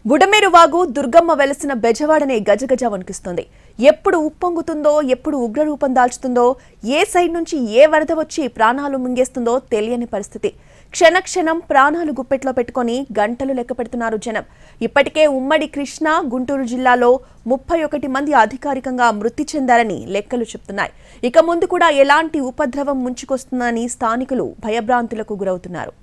బుడమేరు వాగు దుర్గమ్మ వెలసిన బెజవాడనే గజగజ వణికిస్తుంది. ఎప్పుడు ఉప్పొంగుతుందో, ఎప్పుడు ఉగ్రరూపం దాల్చుతుందో, ఏ సైడ్ నుంచి ఏ వరద వచ్చి ప్రాణాలు మింగేస్తుందో తెలియని పరిస్థితి. క్షణక్షణం ప్రాణాలు గుప్పెట్లో పెట్టుకొని గంటలు లెక్క పెడుతున్నారు జనం. ఇప్పటికే ఉమ్మడి కృష్ణా, గుంటూరు జిల్లాలో 31 మంది అధికారికంగా మృతి చెందారని లెక్కలు చెప్తున్నాయి. ఇక ముందు కూడా ఎలాంటి ఉపద్రవం ముంచుకొస్తుందని స్థానికులు భయభ్రాంతులకు గురవుతున్నారు.